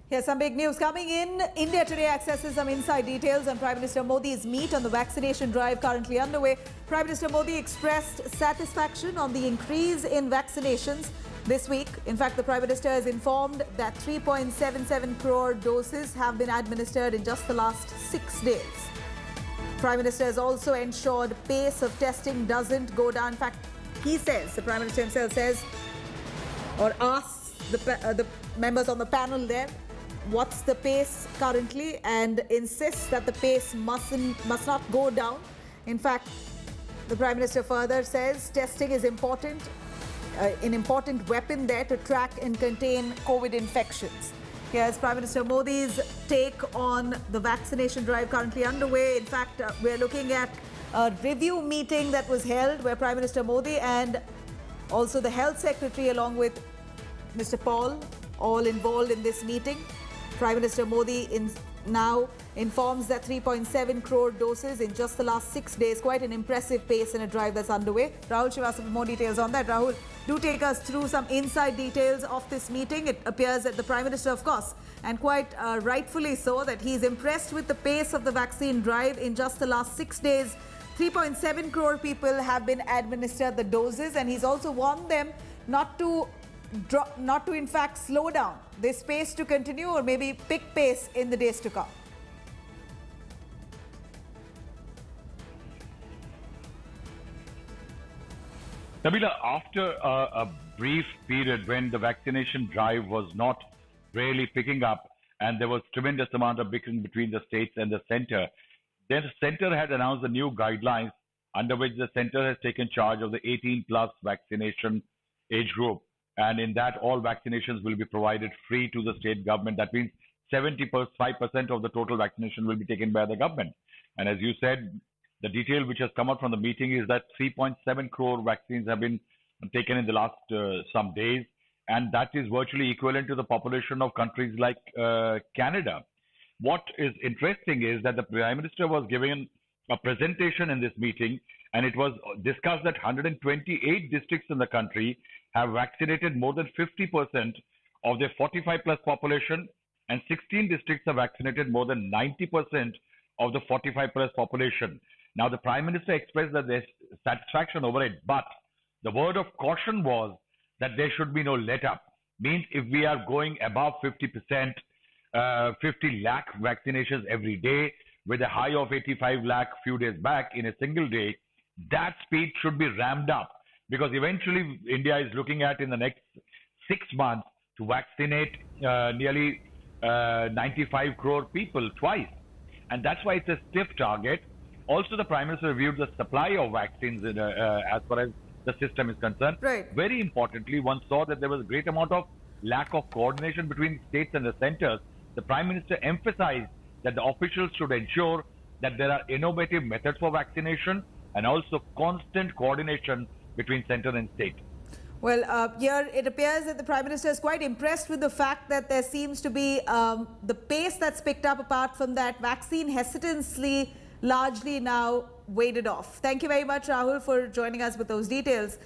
Here's some big news coming in. India today accesses some inside details on Prime Minister Modi's meet on the vaccination drive currently underway. Prime Minister Modi expressed satisfaction on the increase in vaccinations this week. In fact, the Prime Minister has informed that 3.77 crore doses have been administered in just the last 6 days. Prime Minister has also ensured pace of testing doesn't go down. In fact, he says, the Prime Minister himself says, or asks the members on the panel there, what's the pace currently, and insists that the pace must not go down. In fact, the Prime Minister further says testing is important, an important weapon there to track and contain COVID infections. Here's Prime Minister Modi's take on the vaccination drive currently underway. In fact, we're looking at a review meeting that was held where Prime Minister Modi and also the Health Secretary along with Mr. Paul all involved in this meeting. Prime Minister Modi now informs that 3.7 crore doses in just the last 6 days. Quite an impressive pace in a drive that's underway. Rahul Srivastava for more details on that. Rahul, do take us through some inside details of this meeting. It appears that the Prime Minister, of course, and quite rightfully so, that he's impressed with the pace of the vaccine drive. In just the last 6 days, 3.7 crore people have been administered the doses, and he's also warned them not to in fact slow down this pace, to continue or maybe pick pace in the days to come. Nabila, after a brief period when the vaccination drive was not really picking up and there was tremendous amount of bickering between the states and the center, then the center had announced the new guidelines under which the center has taken charge of the 18 plus vaccination age group. And in that, all vaccinations will be provided free to the state government. That means 75% of the total vaccination will be taken by the government. And as you said, the detail which has come out from the meeting is that 3.7 crore vaccines have been taken in the last some days. And that is virtually equivalent to the population of countries like Canada. What is interesting is that the Prime Minister was given a presentation in this meeting, and it was discussed that 128 districts in the country have vaccinated more than 50% of their 45 plus population, and 16 districts have vaccinated more than 90% of the 45 plus population. Now, the Prime Minister expressed that there's satisfaction over it, but the word of caution was that there should be no let up. Means if we are going above 50%, 50 lakh vaccinations every day with a high of 85 lakh few days back in a single day, that speed should be ramped up, because eventually India is looking at in the next 6 months to vaccinate nearly 95 crore people twice. And that's why it's a stiff target. Also, the Prime Minister reviewed the supply of vaccines as far as the system is concerned. Right. Very importantly, one saw that there was a great amount of lack of coordination between states and the centers. The Prime Minister emphasized that the officials should ensure that there are innovative methods for vaccination and also constant coordination between center and state. Well, here it appears that the Prime Minister is quite impressed with the fact that there seems to be the pace that's picked up. Apart from that, vaccine hesitancy largely now waded off. Thank you very much, Rahul, for joining us with those details.